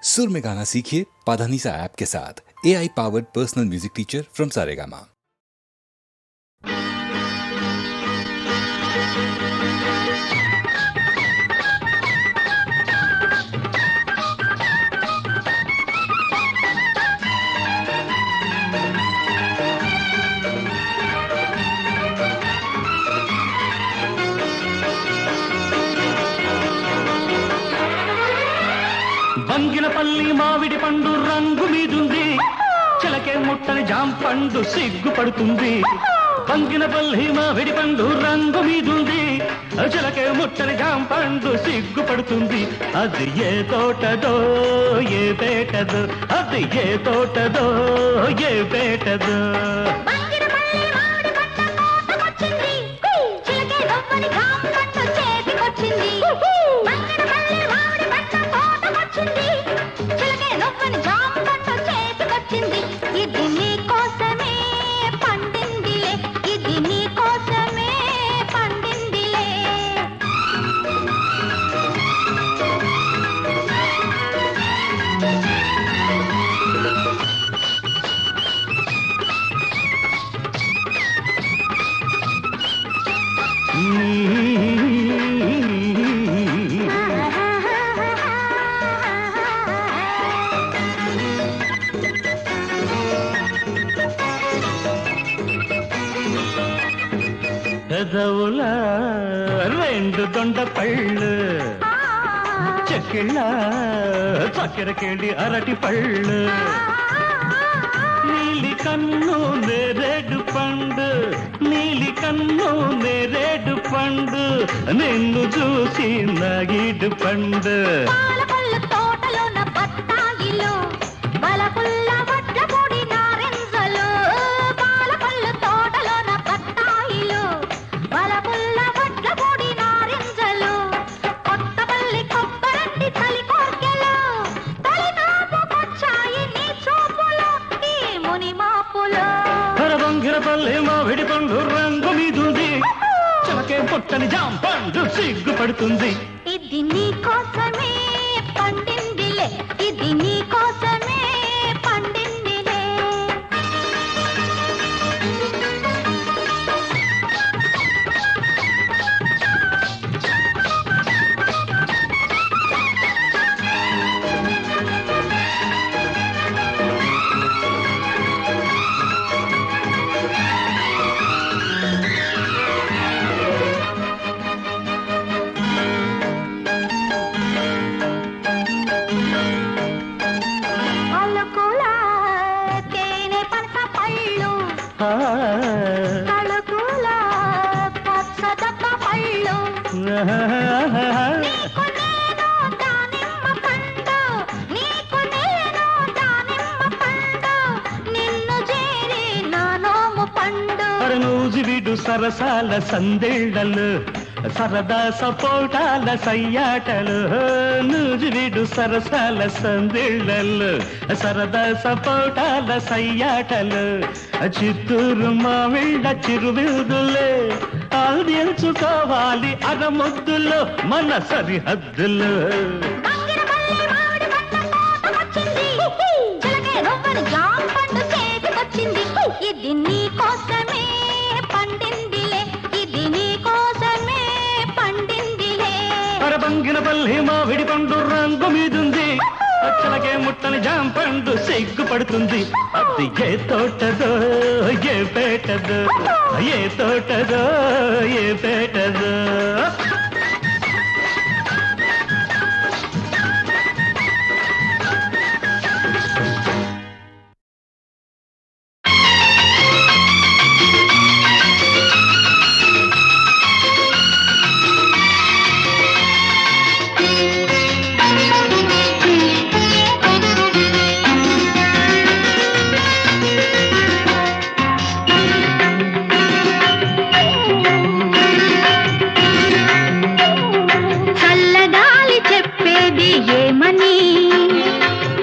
सुर में गाना सीखिए पाधानीसा ऐप के साथ। AI powered personal music teacher from Saregama. Banganapalli మావిడి పండు రంగు మీదుంది, చిలకే ముట్టని జాంపండు సిగ్గుపడుతుంది. బంగినపల్లి మావిడి పండు రంగు మీదుంది, చిలకే ముట్టని జాంపండు సిగ్గుపడుతుంది. అది ఏ తోటదో ఏ పేటదో, అది ఏ తోటదో ఏ పేటదో. పెదవుల రెండు దొండ పళ్ళు, చెక్కిళ్ళ చక్కెరకేళి అరటి పళ్ళు, నీలి కన్ను నేరేడు పండు, నీలి కన్ను నేరేడు పండు, నిన్ను చూసి నగిడు పండు. బంగినపల్లి మావిడి పండు రంగు మీదుంది, చిలకే పుట్టని జాంపండు సిగ్గుపడుతుంది. ఇది నీ కోసమే పండిందిలే, ఇది నీ కోసమే పండిందిలే. కళకుల పచ్చదప్ప పళ్ళు, నీకు నేను దానిమ్మ పండు, నీకు నేను దానిమ్మ పండు, నిన్ను చేరి నా నోము పండు. నూజివిడు సరసాల సందేళ్లలు, సరదా సపోటాల సయ్యాటలు, నూజివిడు సరసాల సందేళ్లలు, సరదా సపోటాల సయ్యాటలు, చిత్తూరు మావిళ్ళ చిరువిరుదులే ఆల్దించుకోవాలి అరముద్దులు మన సరిహద్దులు. ఇది నీ కోసమే పండిందిలే, ఇది నీ కోసమే పండిందిలే. బంగినపల్లి మావిడి పండు రంగు మీదుంది, చిలకే ముట్టని జాంపండు సిగ్గుపడుతుంది. అది ఏ తోటదో ఏ పేటదో, ఏ తోటదో ఏ పేటదో.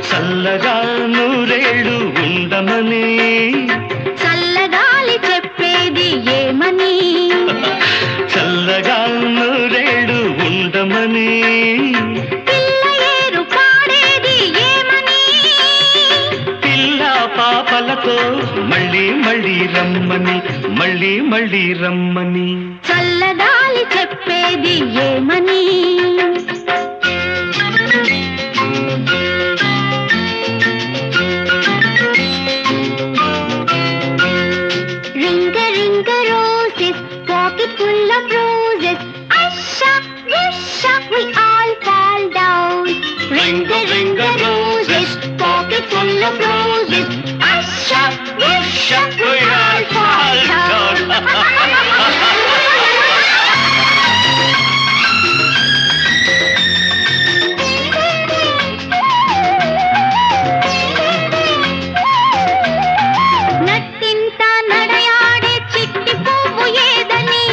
చల్లగా నూరేళ్ళు ఉండమని, చల్లగాలి చెప్పేది ఏమని, చల్లగా నూరేళ్ళు ఉండమని, పిల్ల ఏరు పాడేది రమ్మని మళ్ళీ మళ్ళీ రమ్మని చల్లగాలి చెప్పేది ఏమని రింగ రింగ roses, pocket full of roses. Asha, Usha, we all fall down. Ring a roses, pocket full of roses. Asha, Usha, we all fall down. నట్టింట నడయాడే చిట్టి పువ్వు ఏదని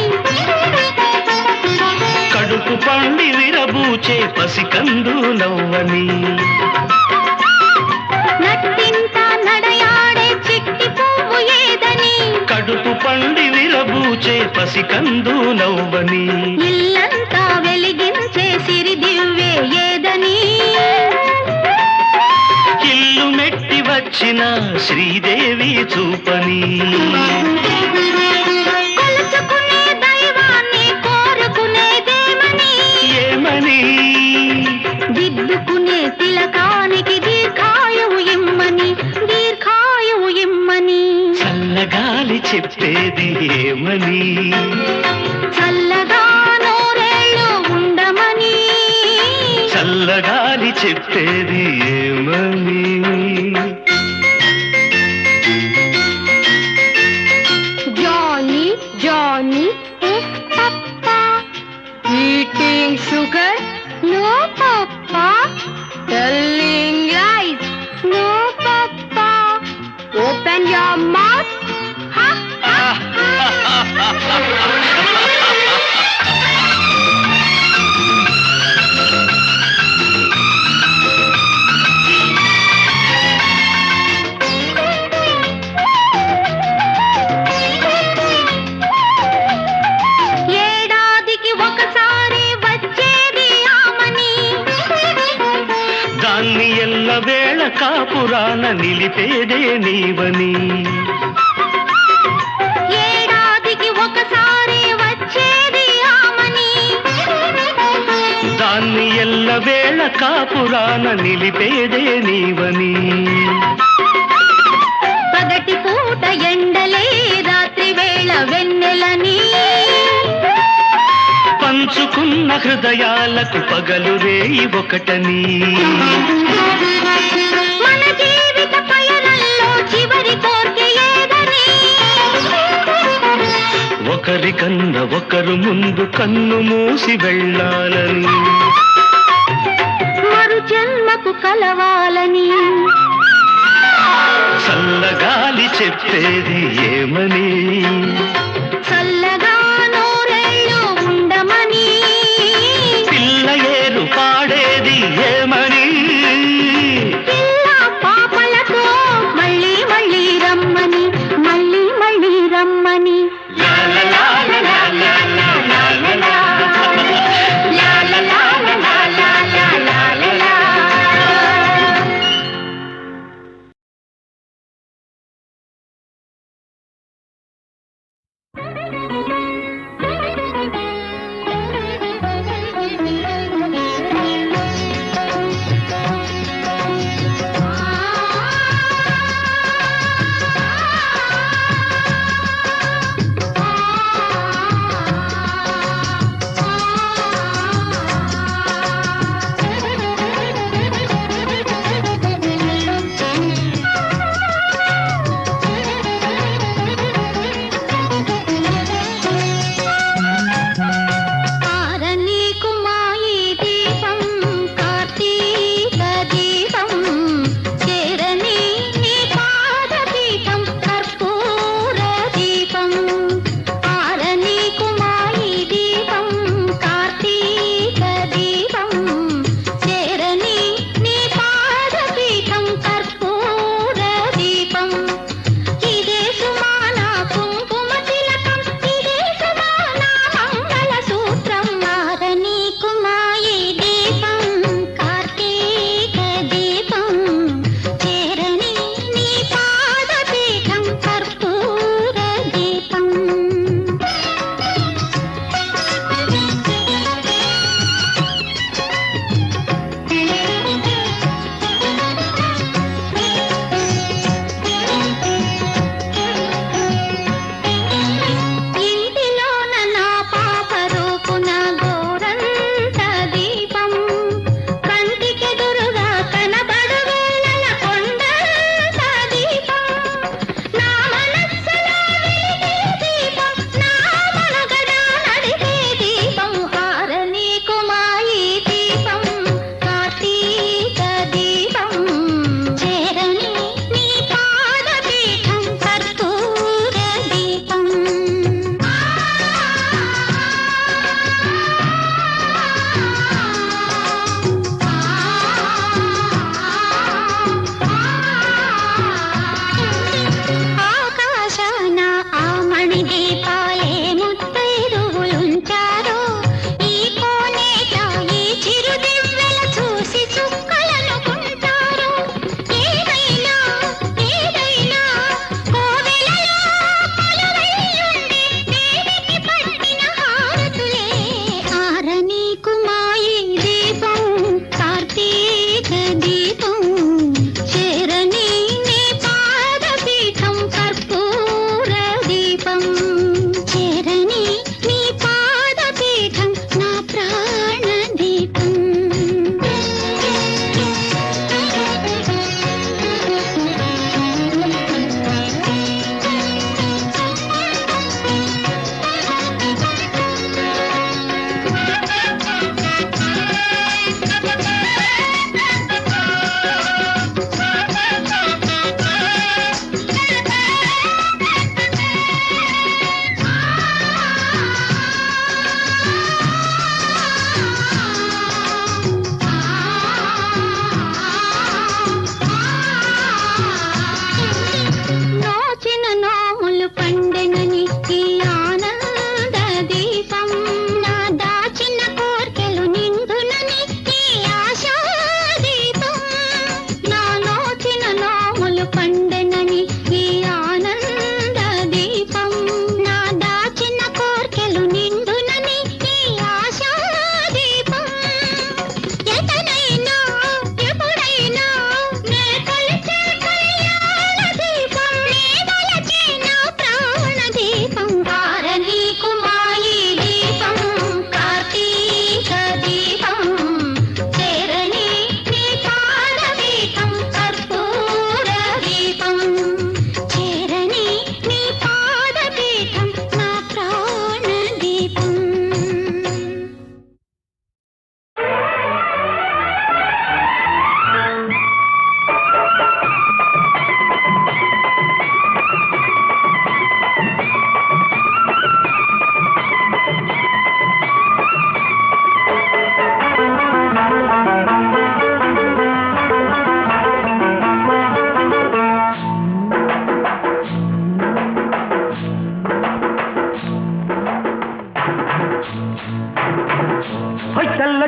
కడుపు పండి విరబూచే పసికందు నవ్వని నట్టింట నడయాడే చిట్టి పువ్వు ఏదని కడుపు పండి విరబూచే పసికందు నవ్వని ఇల్లంతా వెలిగించే సిరిదివ్వే ఏదని ఇల్లు మెట్టి వచ్చిన శ్రీదేవి చూపని కొలుచుకునే దైవాన్ని కోరుకునేదేమని ఏమని దిద్దుకునే తిలకానికి దీర్ఘాయువు ఇమ్మని దీర్ఘాయువు ఇమ్మని చల్లగాలి చెప్పేది ఏమని చల్లగా నూరేళ్ళు ఉండమని చల్లగాలి చెప్పేది ఏమని Johnny, Johnny, is Papa eating sugar? No, Papa. Telling lies? No, Papa. Open your mouth. Ha, ha, ha. ఏడాదికి ఒకసారి వచ్చేది ఆమని దాన్ని ఎల్ల వేళ కాపురాన నిలిపేదే నీవని ఏడాదికి ఒకసారి వచ్చేది ఆమని దాన్ని ఎల్ల వేళ కాపురాన నిలిపేదే నీవని పగటి పూట ఎండలే రాత్రి వేళ వెన్నెలని పంచుకున్న హృదయాలకు పగలు రేయి ఒకటని మన జీవిత పయనంలో చివరి కోర్కె ఏదని ఒకరికన్నా ఒకరు ముందు కన్ను మూసి వెళ్ళాలని మరు జన్మకు కలవాలని చల్లగాలి చెప్పేది ఏమని చల్లగా నూరేళ్ళు ఉండమని పిల్ల ఏరు పాడేది ఏమని పిల్ల పాపలతో మళ్ళీ మళ్ళీ రమ్మని మళ్ళీ మళ్ళీ రమ్మని లా లా లా లా లా లా లా లా లా. లా లా లా లా లా లా లా లా లా.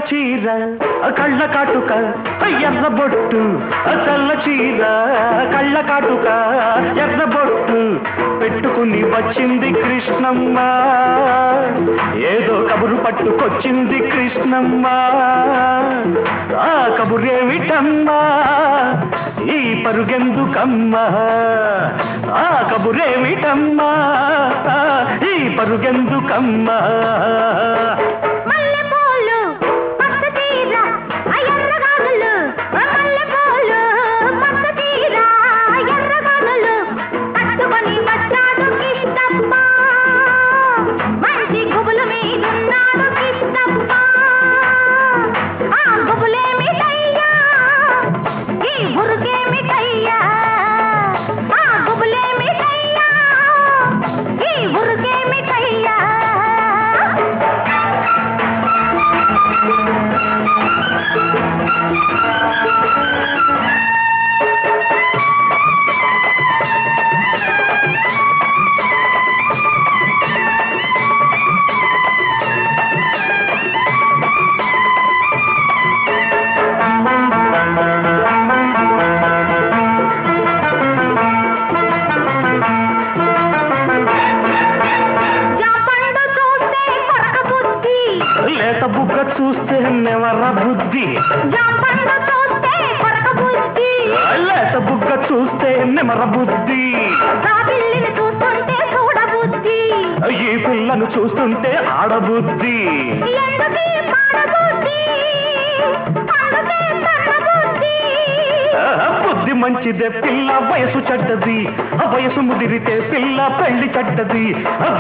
చీర కళ్ళ కాటుక ఎర్ర బొట్టు తెల్ల చీర కళ్ళ కాటుక ఎర్ర బొట్టు పెట్టుకుని వచ్చింది కృష్ణమ్మ ఏదో కబురు పట్టుకొచ్చింది కృష్ణమ్మ ఆ కబురేమిటమ్మా ఈ పరుగెందుకమ్మా ఆ కబురేమిటమ్మా ఈ పరుగెందుకమ్మా మల్లెపూలు పచ్చ చీర ఎర్రగానులు మల్లెపూలు పచ్చ చీర ఎర్రగానులు కట్టుకొని వచ్చాడు కృష్ణప్ప మంచి గుబులు మీదున్నాడు కృష్ణప్ప ఆ గుబులేమిటయ్యా ఈ బురుకేమిటయ్యా ఆ గుబులేమిటయ్యా ఈ బురుకేమిటయ్యా జాపండు చూస్తే కొరక బుద్ధి లేత బుగ్గ చూస్తే నెవర బుద్ధి జాపండు చూస్తే కొరక బుద్ధి లేత బుగ్గ చూస్తే నెమర బుద్ధి జాబిల్లిని చూస్తుంటే చూడబుద్ధి ఈ పిల్లను చూస్తుంటే ఆడబుద్ధి ఎందుకీ పాడబుద్ధి అందుకే తన్నబుద్ధి బుద్ధి మంచిదే పిల్ల వయసు చెడ్డది వయసు ముదిరితే పిల్ల పెళ్లి చెడ్డది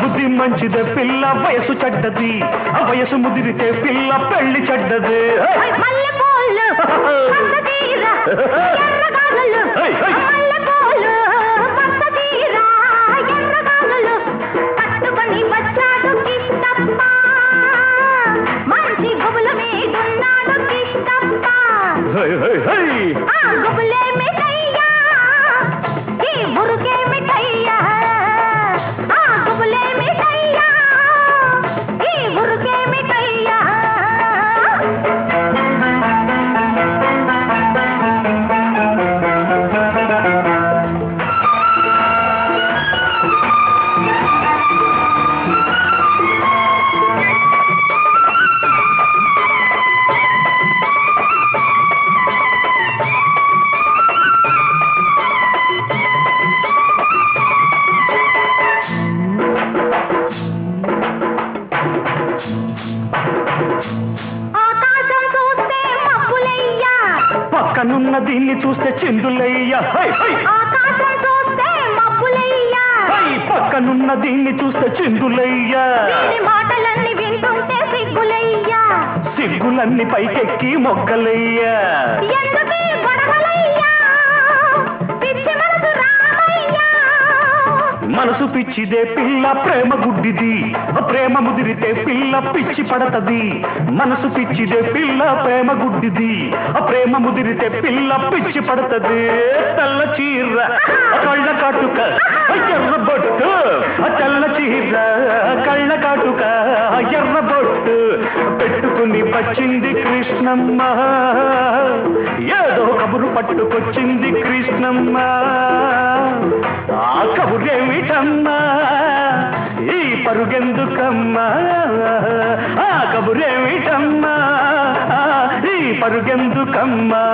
బుద్ధి మంచిదే పిల్ల వయసు చెడ్డది వయసు ముదిరితే పిల్ల పెళ్లి చెడ్డది మల్లెపూలు పచ్చ చీర ఎర్రగానులు మల్లెపూలు పచ్చ చీర ఎర్రగానులు కట్టుకొని వచ్చాడు కృష్ణప్ప మంచి గుబులు మీదున్నాడు కృష్ణప్ప హై, హై, హై. ఆ గుబులేమిటయ్యా ఈ బురుకేమిటయ్యా ఆ గుబులేమిటయ్యా ఈ బురుకేమిటయ్యా ఆకాశం చూస్తే మబ్బులయ్యా పక్కనున్న దీన్ని చూస్తే చిందులయ్య హై, హై. ఆకాశం చూస్తే మబ్బులయ్యా హై, పక్కనున్న దీన్ని చూస్తే చిందులయ్య వీరి మాటలన్నీ వింటుంటే సిగ్గులయ్యా సిగ్గులన్నీ పైకెక్కి మొగ్గలయ్య ఎందుకీ గొడవలయ్యా పిచ్చి మనసు రామయ్యా మనసు పిచ్చిదే పిల్ల ప్రేమ గుడ్డిది ప్రేమ ముదిరితే పిల్ల పిచ్చి పడతది మనసు పిచ్చిదే పిల్ల ప్రేమ గుడ్డిది ప్రేమ ముదిరితే పిల్ల పిచ్చి పడతది తెల్ల చీర కళ్ళ కాటుక ఎర్ర బొట్టు తెల్ల చీర కళ్ళ కాటుక ఎర్ర బొట్టు పెట్టుకుని వచ్చింది కృష్ణమ్మ ఏదో కబురు పట్టుకొచ్చింది కృష్ణమ్మ ఆ కబురేమిటమ్మా ఈ పరుగెందుకమ్మా ఆ కబురేమిటమ్మా ఈ పరుగెందుకమ్మా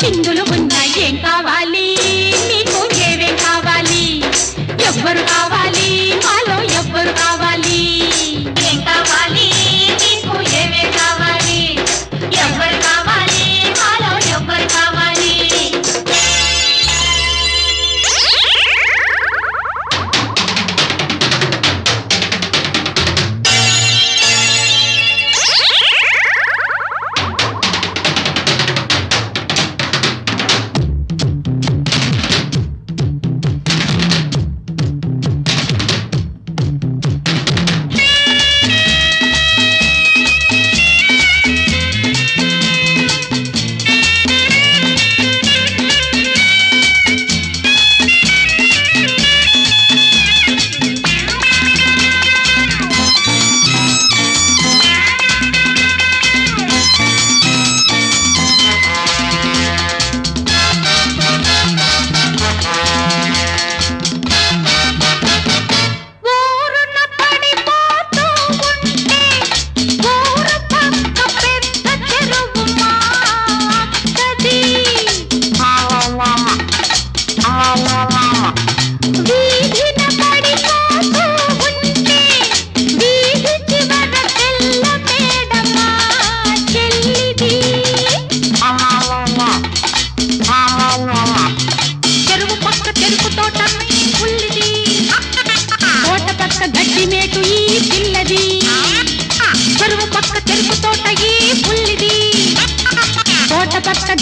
చిందులు ఉన్నాయి. ఏం కావాలి నీకు, ఏవేం కావాలి, ఎవ్వరు కావాలి, మాలో ఎవ్వరు కావాలి, ఏం కావాలి నీకు, ఏవేం కావాలి, ఎవ్వరు కావాలి, మాలో ఎవ్వరు కావాలి.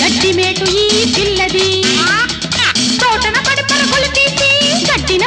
గడ్డి మేటు ఈ పిల్లది, తోటన పడి పరుగులు తీసి గడ్డిన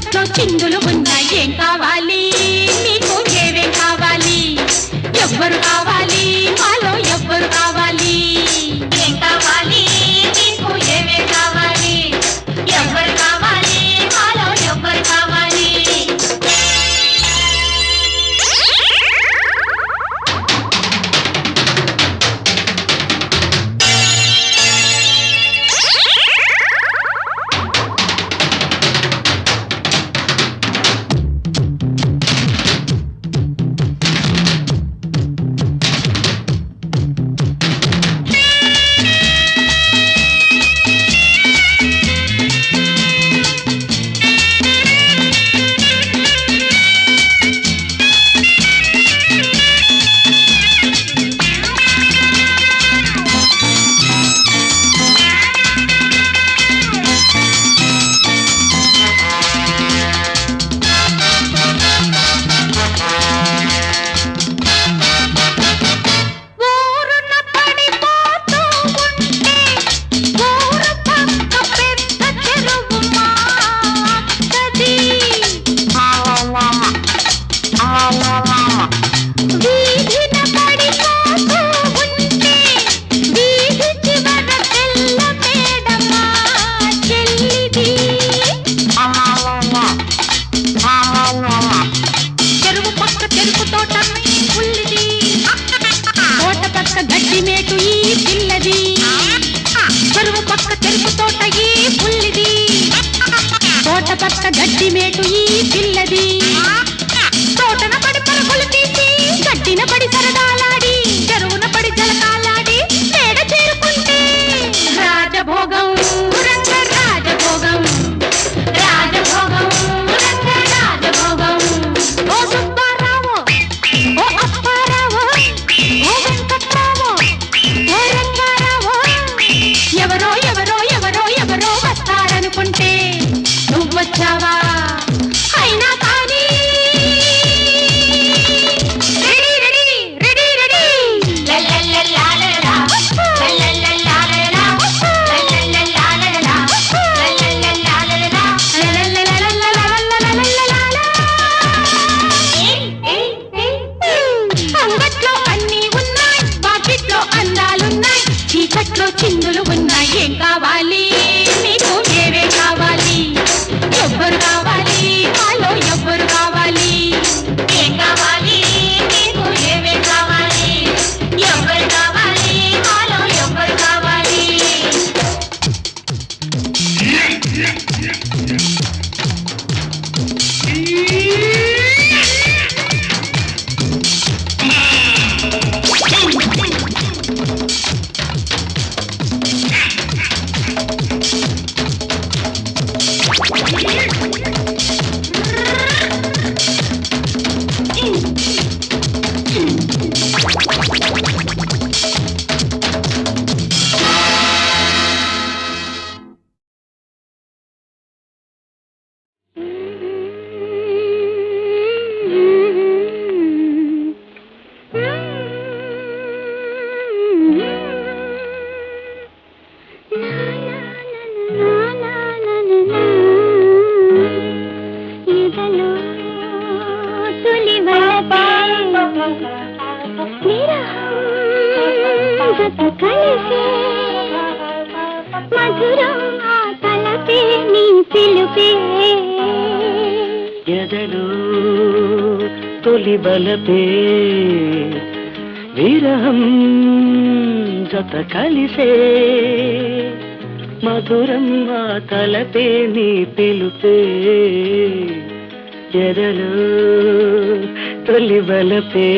చీకట్లో చిందులు ఉన్నాయి ఏం కావాలి నీకు ఏవేం కావాలి ఎవ్వరు కావాలి మాలో ఎవ్వరు కావాలి ఏం కావాలి నీకు ఏవేం కావాలి ఎవ్వరు కావాలి మాలో ఎవ్వరు కావాలి గడ్డి మేటు ఈ పిల్లది తోటన పడి పరుగులు తీసి గడ్డిన పడి సరదాలాడి చెరువున పడి జలకాలాడి మేడ చేరుకుంటే రాజభోగం రంగ రాజభోగం రాజభోగం రంగ రాజభోగం ఓ సుబ్బారావు ఓ అప్పారావు ఓ వెంకట్రావు ఓ రంగారావు ఎవరో ఎవరో ఎవరో ఎవరో వస్తారనుకుంటే వచ్చావా అయినా కానీ రెడీ రెడీ రెడీ రెడీ లల్లల్లల్లాలలా లల్లల్లల్లాలలా లల్లల్లల్లాలలా లల్లల్లల్లాలలా లల్లల్లల్లాలలా అంగట్లో అన్నీ ఉన్నాయి పాకెట్లో అందాలున్నాయి చీకట్లో చిందులు ఉన్నాయి ఏం కావాలి నీకు ఏవే కావాలి ఎవ్వరు కావాలి మాలో ఎవ్వరు కావాలి ఏం కావాలి నీకు ఏమేం కావాలి ఎవ్వరు కావాలి మాలో ఎవ్వరు కావాలి ఎదలో తొలి బలపే విరహం జత కలిసే మధురం ఆ తలపే నీ పిలుపే ఎదలో తొలి బలపే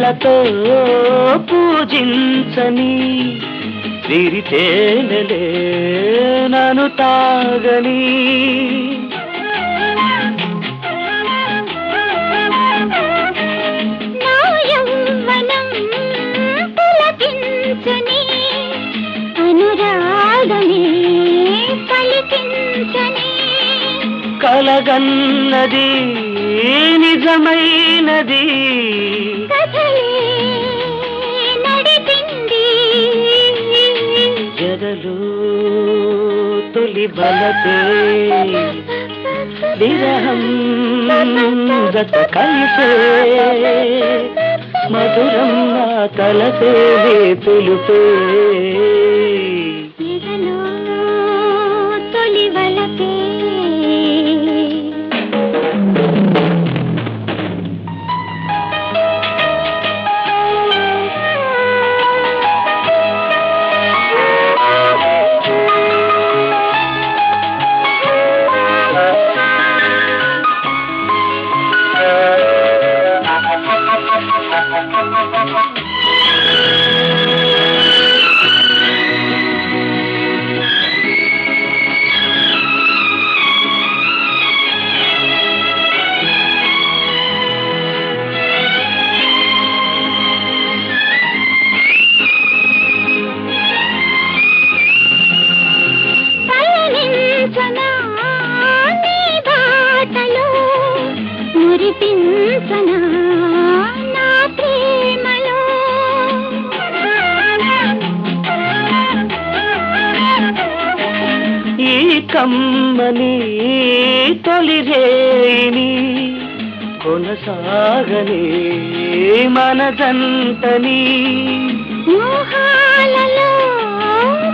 పూలతో పూజించని విరితేనెలే నన్ను తాగని నా యౌవనం పులకించని అనురాగమే పలికించని కలగన్నది నిజమైనది కథలే నడిపింది జగలు తొలి బలతే విరహం గత కలిసే మధురం నా తలపే పిలుపే ఎదలో తొలి వలపే పయనించనా నీ బాటలో మురిపించనా నా ప్రేమలో ఈ కమ్మని తొలి రేణి కొనసాగని మనదంతని మోహాలలో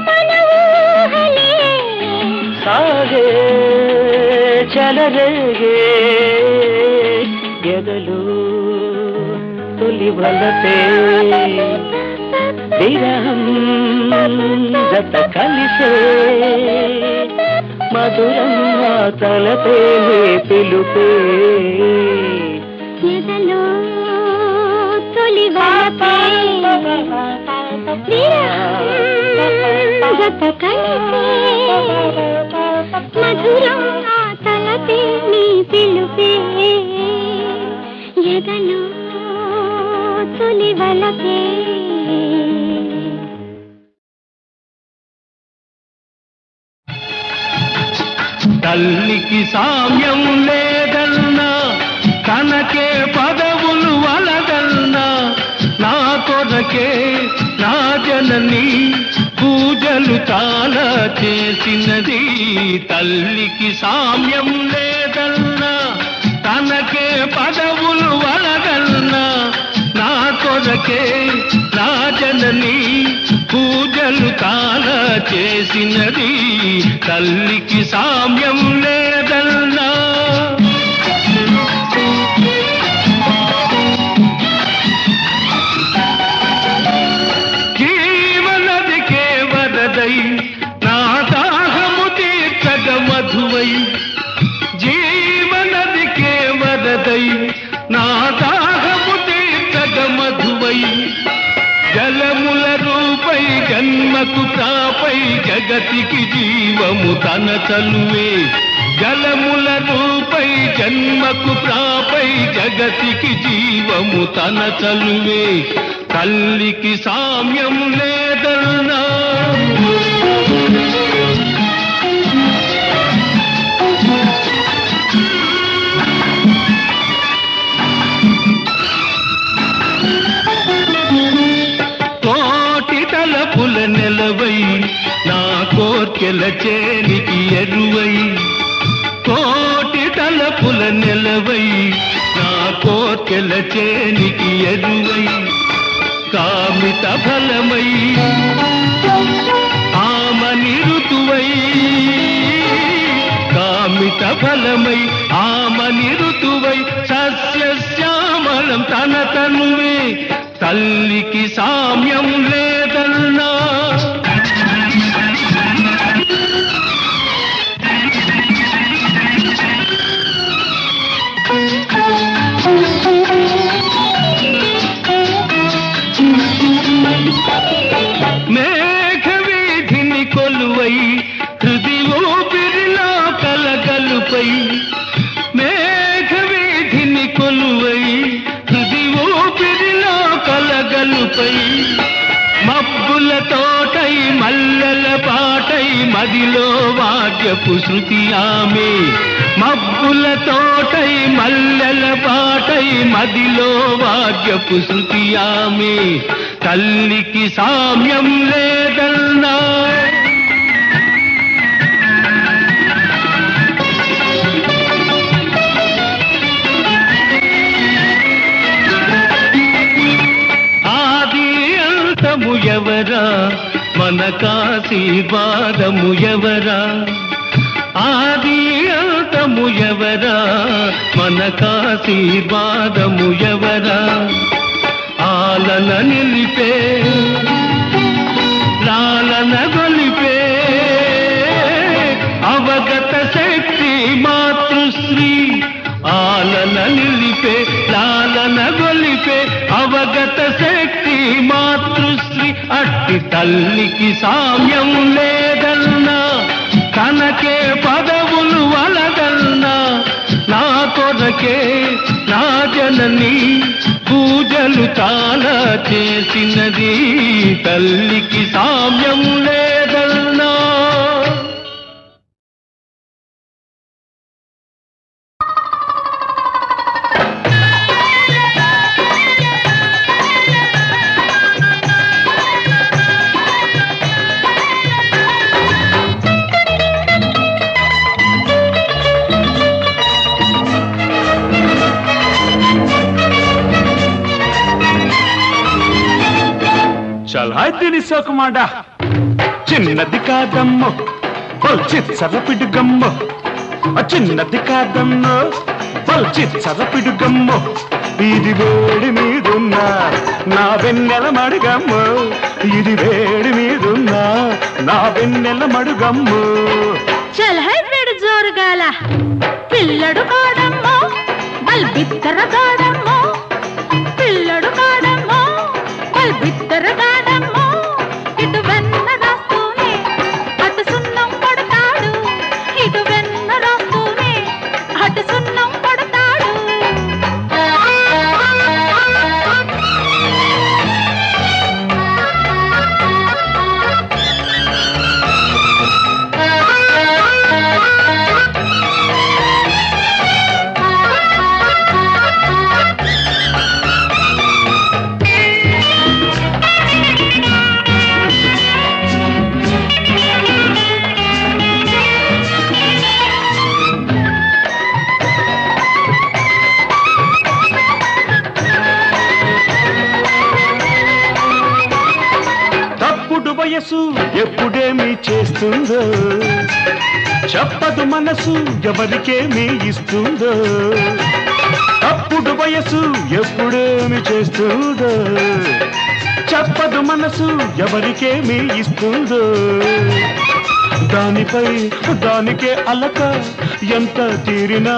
మన ఊహలే సాగే చలరేగే ఎదలు తొలి వలపే విరహం జత కలిసే మధురం నా తలపే పిలుపే ఎదలో తొలి వలపే విరహం జత కలిసే మధురం నా తలపే నీ పిలుపే ఎదలో తొలి వలపే తల్లికి సామ్యం లేదన్నా తనకే పదవులు వలదన్నా నా కొరకే నా జనని పూజలు చాలా చేసినది తల్లికి సామ్యం లేదన్నా తనకే పదవులు వలదన్నా నా కొరకే నా జనని పూజలు చాలా చేసినది తల్లికి సామ్యం లేదన్నా జీవనదికే వరదై నా దాహము తీర్చగ మధువై జీవనదికే వరదై నా దాహము తీర్చగ మధువై జలముల రూపై జన్మకు ప్రాపై జగతికి జీవము తన చలువే జలముల రూపై జన్మకు ప్రాపై జగతికి జీవము తన చలువే తల్లికి సామ్యం లేదన్నా తలపుల నెలవై నా కోర్కెల చేనికి ఎరువై కోటి తలపుల నెలవై నా కోర్కెల చేనికి ఎరువై కామిత ఫలమై ఆమని ఋతువై కామిత ఫలమై ఆమని ఋతువై సస్యశ్యామలం తన తనువే తల్లికి సామ్యం లేదన్నా హృది ఊపిరిలో కలగలుపై మేఘవీధిని కొలువై హృది ఊపిరిలో కలగలుపై మబ్బుల తోటై మల్లెల పాటై మదిలో వాద్యపు శృతి ఆమె మబ్బుల తోటై మల్లెల పాటై మదిలో వాద్యపు శృతి ఆమె తల్లికి సామ్యం లేదన్నా ఎవరా మనకాశీర్వాదము ఎవరా ఆది అంతము ఎవరా మనకాశీర్వాదము ఎవరా ఆలన నిలిపే లాలన గొలిపే అవగత శక్తి మాతృశ్రీ ఆలన నిలిపే లాలన గొలిపే అవగత శక్తి మాతృశ్రీ అట్టి తల్లికి సామ్యం లేదన్నా తనకే పదవులు వలదన్నా నా కొరకే నా జనని పూజలు చాలా చేసినది తల్లికి సామ్యం లేదన్నా చల్హాయిని సోకుమాడ చిన్నది కాదమ్మో చిచ్చర పిడుగమ్మో చిన్నది కాదమ్మో చిచ్చర పిడుగమ్మో ఇది వేడి మీదున్నా నా వెన్నెల మడుగమ్మో ఇది వేడి మీదున్నా నా వెన్నెల మడుగమ్మో చల్హై పెడు జోరుగాల పిల్లడు కాడమ్మో బల్ బిత్తర కాడమ్మో పిల్లడు కాడమ్మో బల్ బిత్తర కాడమ్మో ఇటు వెన్న రాస్తూనే అటు సున్నం పడతాడు ఇటు వెన్న రాస్తూనే అటు సున్నం పడతాడు వయసు ఎప్పుడేమి చేస్తుందో చెప్పదు మనసు ఎవరికేమి ఇస్తుందో అప్పుడు వయసు ఎప్పుడేమి చేస్తుందో చెప్పదు మనసు ఎవరికేమి ఇస్తుందో దానిపై దానికే అలక ఎంత తీరినా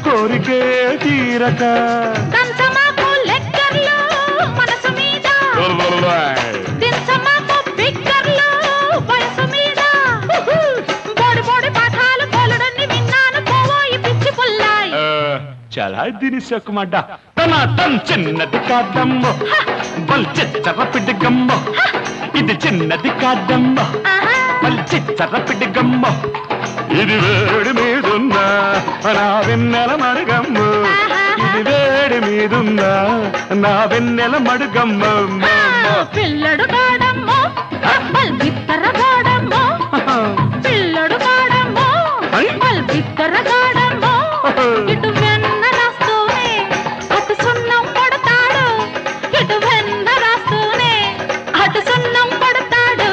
కోరికే తీరక చాలా దీని సొక్కుమడ్డ తన తన్ చిన్నది కాదమ్మో బల్ చిచ్చర పిడిగమ్మో ఇది చిన్నది కాదమ్మో బల్ చిచ్చర పిడిగమ్మో ఇది వేడి మీదున్నా నా వెన్నెల మడుగమ్మో ఇది వేడి మీదున్నా నా వెన్నెల మడుగమ్మో పిల్లడు కాడమ్మో బల్ బిత్తర కాడమ్మో పిల్లడు కాడమ్మో బల్ బిత్తర కాడమ్మో ఇటు వెన్న రాస్తూనే అటు సున్నం పడతాడు ఇటు వెన్న రాస్తూనే అటు సున్నం పడతాడు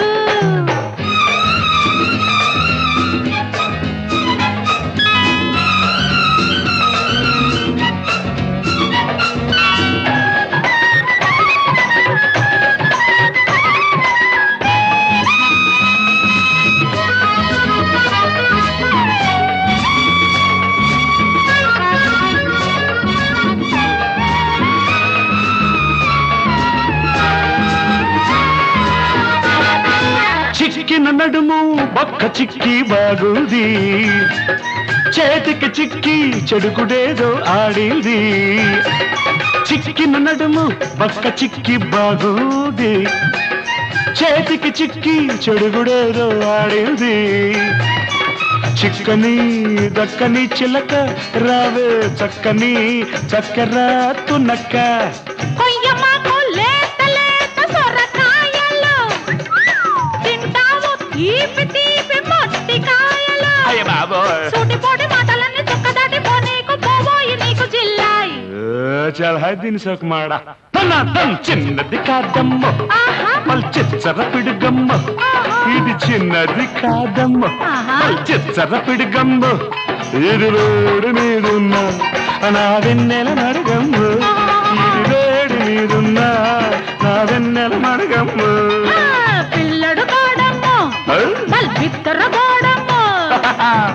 చిక్కిన నడుము ఒక్క చిక్కి బాగుంది చేతికి చిక్కి చెడుకుడేదో ఆడింది చిక్కిన నడుము ఒక్క చిక్కి బాగుంది చేతికి చిక్కి చెడుగుడేదో ఆడింది చిక్కని దక్కని చిలక రావే చక్కని చక్కెర తునక్క కొయ్యమాకు లేత లేత సొరకాయలు తింటావు తీపి తీపి మొట్టికాయలు అయ్య బాబోయ్ సూటిపోటి మాటలన్నీ చుక్కదాటి పోనీకు పోవోయి నీకు జిల్లాయి చల్ హై దీని సోకు మాడా చిన్నది కాదమ్మ చిచ్చర పిడుగమ్మ ఇది చిన్నది కాదమ్మ చిచ్చర పిడుగమ్మ ఇది రోడ్డు మీదున్నా నా వెన్నెల మడుగమ్మ ఇది రోడ్డు మీదున్నా నా వెన్నెల మడుగమ్మ పిల్లడు కాడమ్మో బిత్తర కాడమ్మో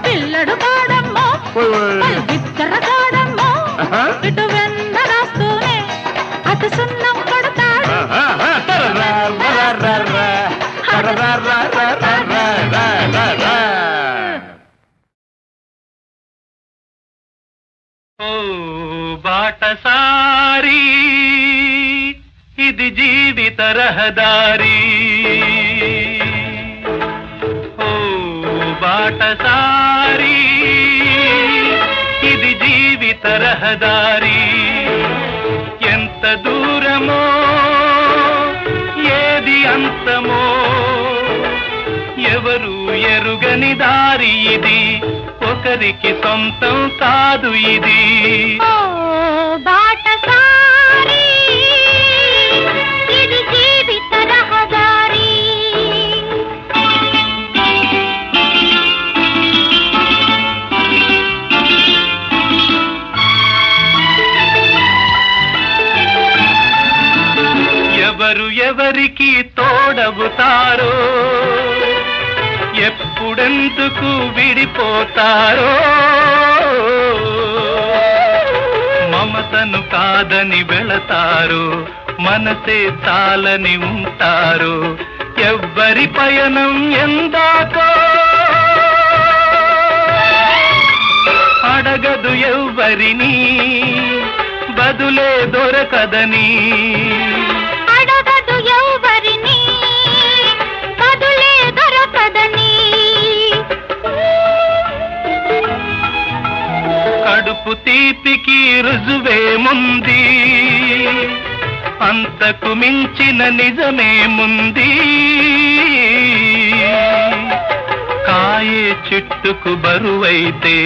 పిల్లడు కాడమ్మో బిత్తర కాడమ్మో ఇటు వెన్న రాస్తూనే అటు సున్నం కొడతాడు ఓ బాటసారి ఇది జీవిత రహదారి ఓ బాటసారి ఇది జీవిత రహదారి ఎంత దూరమో ఏది అంతమో ఎవరు ఎరుగని దారి ఇది ఒకరికి సొంతం కాదు ఇది ఓ బాటసారి ఇది జీవిత రహదారి ఎవరు ఎవరికి తోడవుతారో ఎప్పుడెందుకు విడిపోతారో మమతను కాదని వెళతారు మనసే చాలని ఉంటారు ఎవ్వరి పయనం ఎందాకో అడగదు ఎవ్వరిని బదులే దొరకదని అడగదు ఎవరిని బదులే దొరకదని కడుపు తీపికి రుజువేముంది అంతకు మించిన నిజమేముంది కాయే చెట్టుకు బరువైతే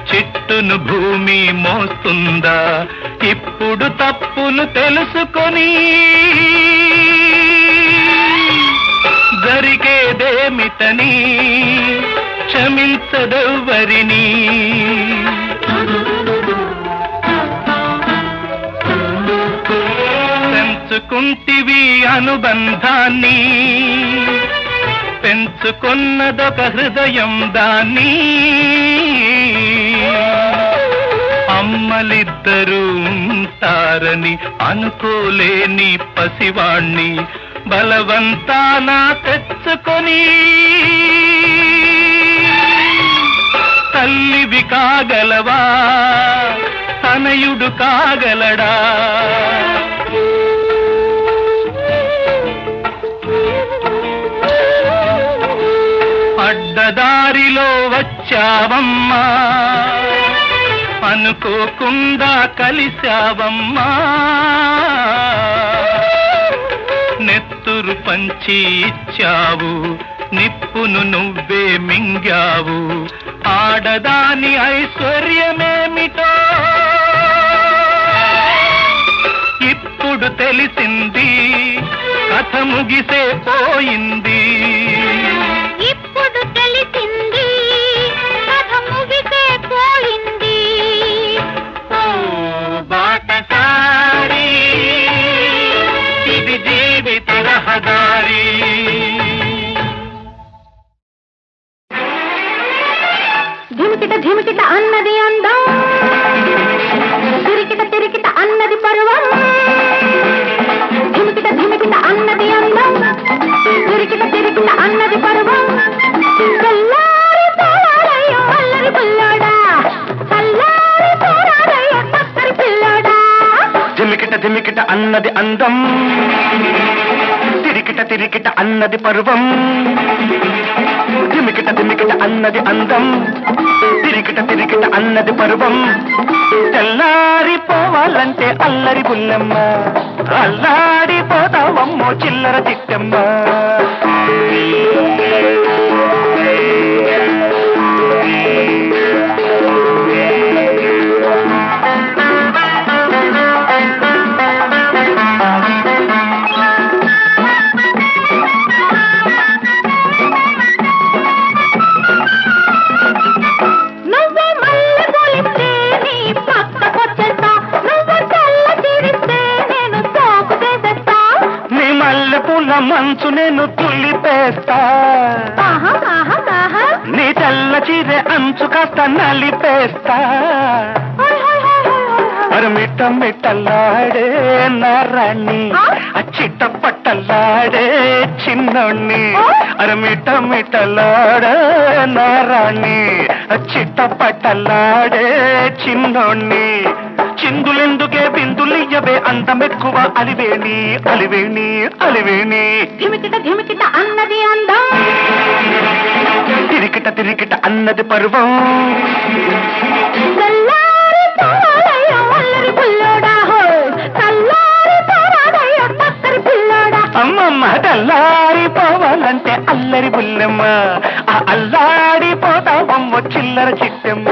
చెట్టును భూమి మోస్తుందా ఇప్పుడు తప్పును తెలుసుకొని జరిగేదేమిటని క్షమించదెవ్వరిని పెంచుకుంటివి అనుబంధాన్ని పెంచుకున్నదొక హృదయం దాన్ని అమ్మలిద్దరూ ఉంటారని అనుకోలేని పసివాణ్ణి బలవంతాన తెచ్చుకొని తల్లివి కాగలవా తనయుడు కాగలడా అడ్డదారిలో వచ్చావమ్మా అనుకోకుండా కలిశావమ్మా నెత్తురు పంచి ఇచ్చావు నిప్పును నువ్వే మింగావు ఆడదాని ఐశ్వర్యమేమిటో ఇప్పుడు తెలిసింది కథ ముగిసే పోయింది ఇప్పుడు తెలిసింది కథ ముగిసే పోయింది ఓ బాటసారి ఇది జీవిత రహదారి ధిమికిట ధిమికిట అన్నది అందం తిరికిట తిరికిట అన్నది పర్వం ధిమికిట ధిమికిట అన్నది అందం తిరికిట తిరికిట అన్నది పర్వం అన్నది అందం, తిరికిట తిరికిట అన్నది పర్వం. ధిమికిట ధిమికిట అన్నది అందం, తిరికిట తిరికిట అన్నది పర్వం. తెల్లారిపోవాలంటే అల్లరి బుల్లెమ్మ, అల్లాడిపోతావమ్మో చిల్లర చిట్టమ్మ. మంచు నేను తుల్లిపేస్తా, నీ తెల్ల చీర అంచు కాస్త నలిపేస్తా. మిట్ట మిట్టలాడే నారాణి, చిట్ట పట్టలాడే చిన్నోణ్ణి. మిట్ట మిట్టలాడే నారాణి, చిట్ట పట్టలాడే చిన్నోణ్ణి. చిందులెందుకే బిందులియ్యవే అందమెక్కువ అలివేణి అలివేణి అలివేణి. ధిమికిట ధిమికిట అన్నది అందం, తిరికిట తిరికిట అన్నది పర్వం. అమ్మమ్మ తెల్లారిపోవాలంటే అల్లరి బుల్లెమ్మ, అల్లాడిపోతావమ్మ చిల్లర చిట్టెమ్మ.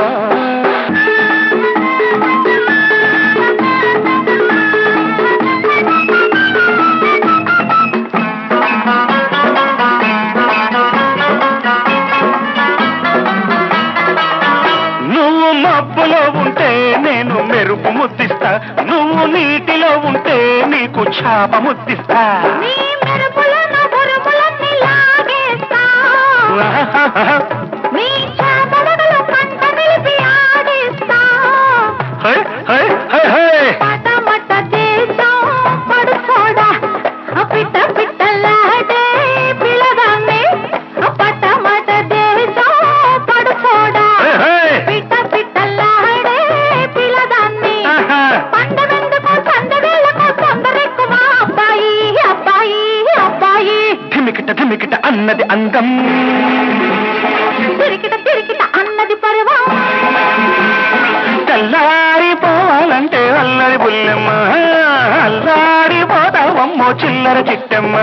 మబ్బులో ఉంటే నేను మెరుపు ముద్దిస్తా, నువ్వు నీటిలో ఉంటే నీకు చాప ముద్దిస్తా. ధిమికిట అన్నది అందం, తిరికిట తిరికిట అన్నది పర్వం. తెల్లారిపోవాలంటే అల్లరి బుల్లెమ్మ, అల్లాడిపోతావమ్మో చిల్లర చిట్టమ్మ.